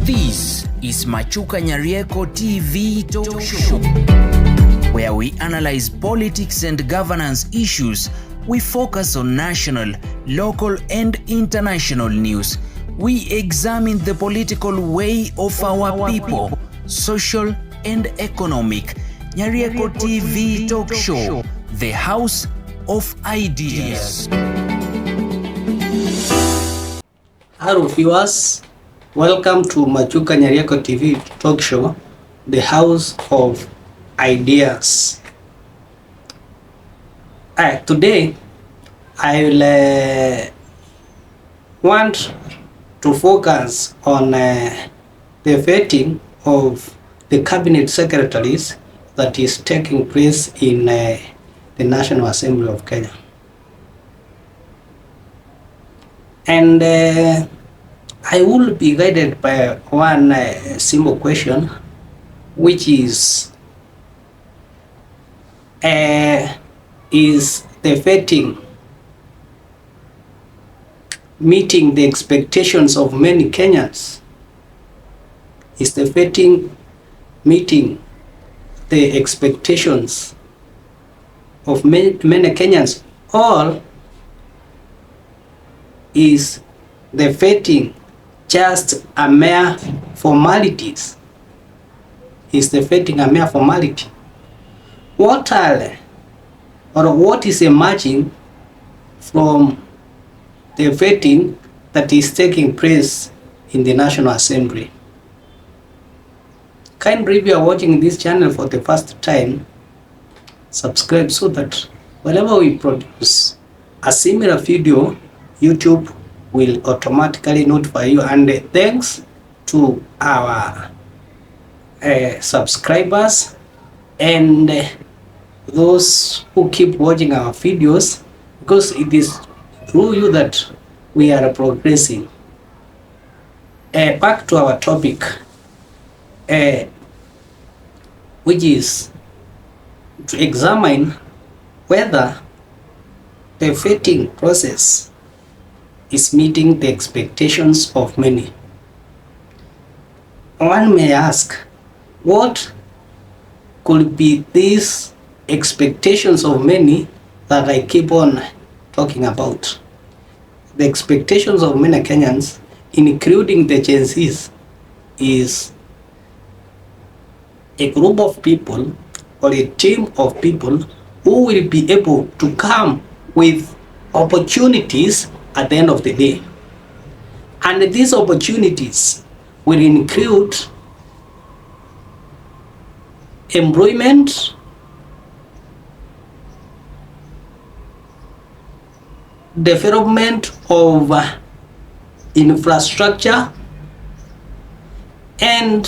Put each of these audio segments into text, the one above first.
This is Machuka Nyarieko TV Talk Show, where we analyze politics and governance issues. We focus on national, local, and international news. We examine the political way of our people, social and economic. Nyarieko TV Talk Show, the house of ideas. Hello viewers, welcome to Machuka Nyarieko TV Talk Show, the house of ideas. Today I will want to focus on the vetting of the cabinet secretaries that is taking place in the National Assembly of Kenya. And I will be guided by one simple question, which is the vetting meeting the expectations of many Kenyans? Is the vetting meeting the expectations of many Kenyans, or is the vetting just a mere formalities? Is the vetting a mere formality? What is emerging from the vetting that is taking place in the National Assembly? Kindly, if you are watching this channel for the first time, subscribe so that whenever we produce a similar video, YouTube will automatically notify you. And thanks to our subscribers and those who keep watching our videos, because it is through you that we are progressing. Back to our topic, which is to examine whether the vetting process is meeting the expectations of many. One may ask, what could be these expectations of many that I keep on talking about? The expectations of many Kenyans, including the Gen Zs, is a group of people or a team of people who will be able to come with opportunities at the end of the day. And these opportunities will include employment, development of infrastructure, and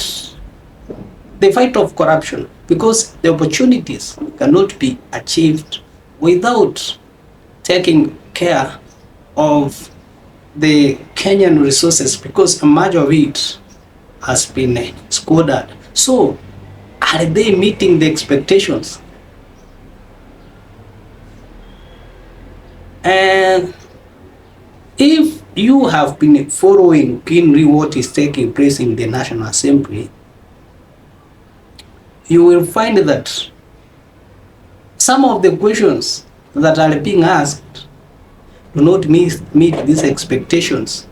the fight of corruption, because the opportunities cannot be achieved without taking care of the Kenyan resources, because much of it has been squandered. So are they meeting the expectations? And if you have been following keenly what is taking place in the National Assembly, you will find that some of the questions that are being asked do not meet these expectations,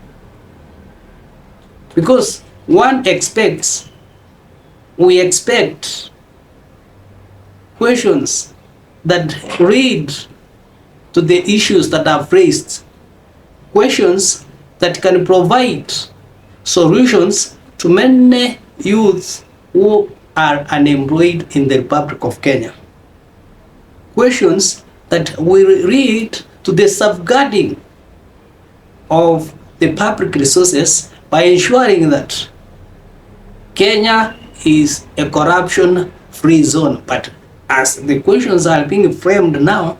because we expect questions that read to the issues that are raised, questions that can provide solutions to many youths who are unemployed in the Republic of Kenya, questions that will lead to the safeguarding of the public resources by ensuring that Kenya is a corruption-free zone. But as the questions are being framed now,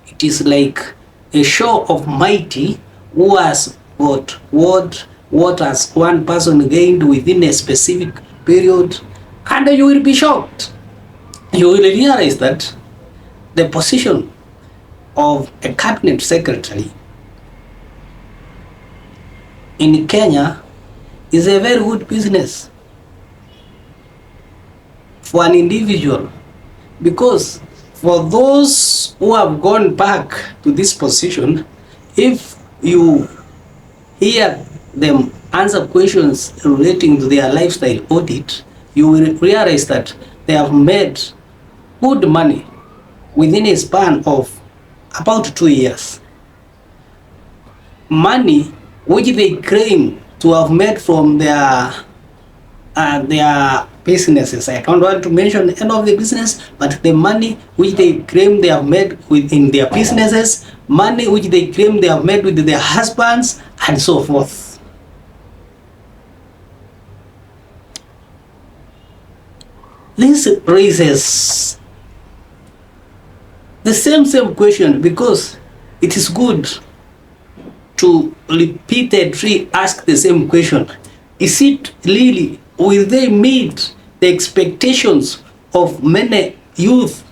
it is like a show of mighty who has got what has one person gained within a specific period, and you will be shocked. You will realize that the position of a cabinet secretary in Kenya is a very good business for an individual, because for those who have gone back to this position, if you hear them answer questions relating to their lifestyle audit, you will realize that they have made good money within a span of about 2 years. Money which they claim to have made from their businesses. I don't want to mention any of the business, but the money which they claim they have made within their businesses, money which they claim they have made with their husbands, and so forth. This raises the same question, because it is good to repeatedly ask the same question. Is it really, will they meet the expectations of many youth?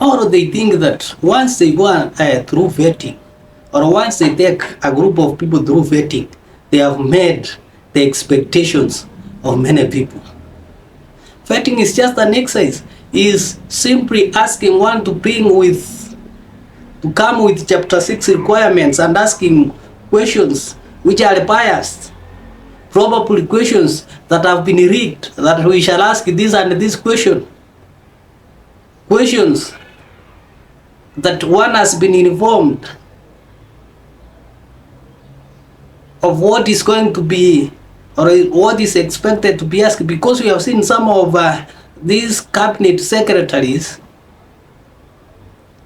Or they think that once they go through vetting, or once they take a group of people through vetting, they have made the expectations of many people. Vetting is just an exercise, is simply asking one to come with chapter 6 requirements and asking questions which are biased, probably questions that have been rigged, that we shall ask this and this question, questions that one has been informed of what is going to be, or what is expected to be asked, because we have seen some of these cabinet secretaries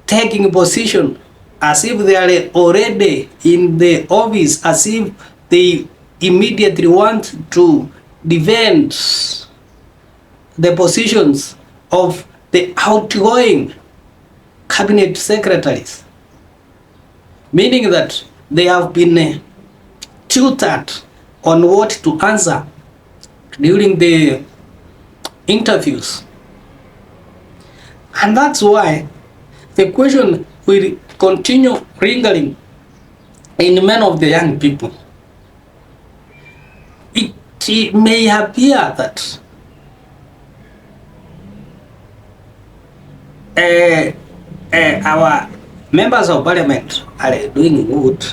taking a position as if they are already in the office, as if they immediately want to defend the positions of the outgoing cabinet secretaries, meaning that they have been tutored on what to answer during the interviews. And that's why the question will continue lingering in many of the young people. It may appear that our members of parliament are doing good,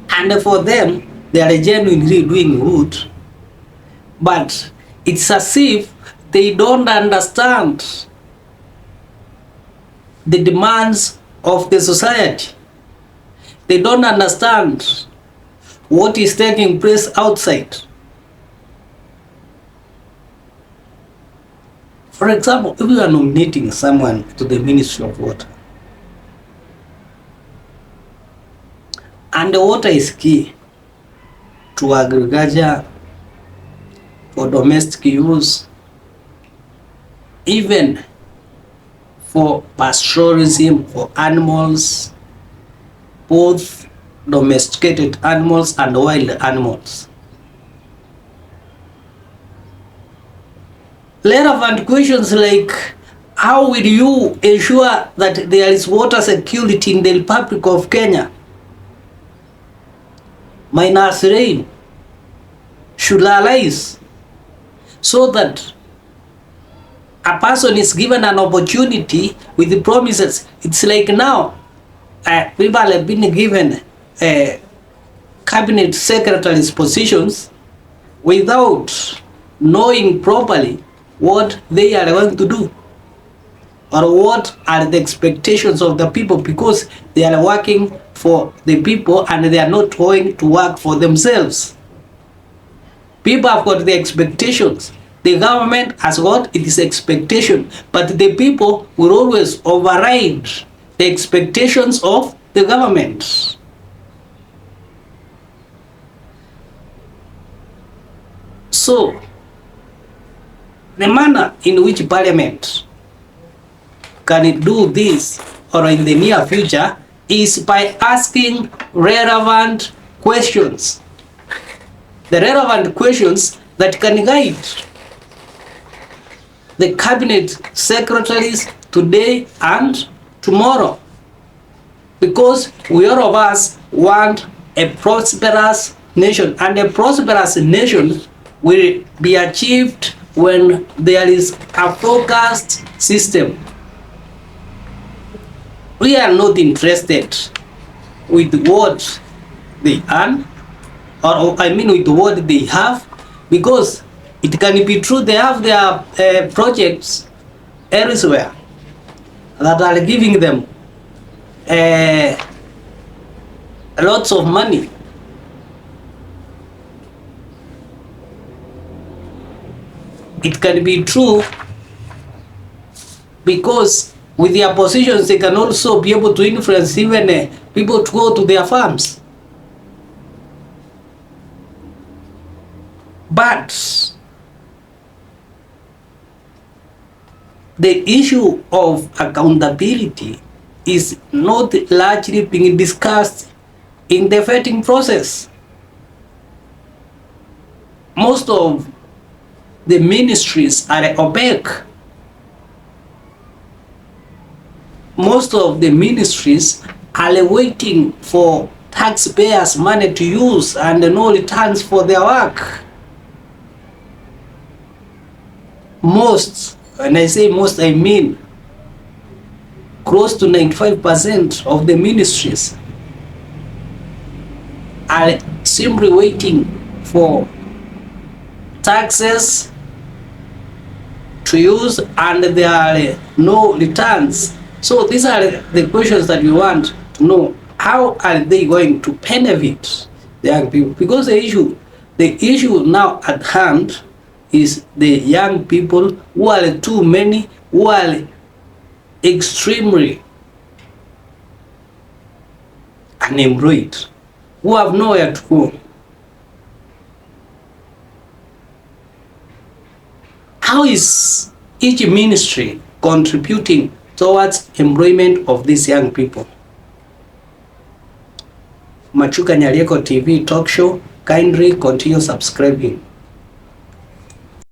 and for them they are genuinely doing good, but it's as if they don't understand the demands of the society. They don't understand what is taking place outside. For example, if you are nominating someone to the Ministry of Water, and the water is key to agriculture, for domestic use, even for pastoralism, for animals, both domesticated animals and wild animals. Relevant questions like, how will you ensure that there is water security in the Republic of Kenya? Minus rain should arise, so that a person is given an opportunity with the promises. It's like now, people have been given cabinet secretaries positions without knowing properly what they are going to do, or what are the expectations of the people, because they are working for the people and they are not going to work for themselves. People have got the expectations. The government has got its expectation, but the people will always override the expectations of the government. So, the manner in which Parliament can do this, or in the near future, is by asking relevant questions. The relevant questions that can guide the cabinet secretaries today and tomorrow. because we all of us want a prosperous nation, and a prosperous nation will be achieved when there is a focused system. We are not interested with what they earn, or I mean with what they have, because it can be true they have their projects elsewhere that are giving them lots of money. It can be true because with their positions they can also be able to influence even people to go to their farms. But the issue of accountability is not largely being discussed in the vetting process. Most of the ministries are opaque. Most of the ministries are waiting for taxpayers' money to use and no returns for their work. Most, when I say most, I mean close to 95% of the ministries are simply waiting for taxes to use and there are no returns. So these are the questions that we want to know. How are they going to benefit the young people? Because the issue now at hand is the young people who are too many, who are extremely unemployed, who have nowhere to go. How is each ministry contributing towards employment of these young people? Machuka Nyarieko TV talk show, kindly continue subscribing.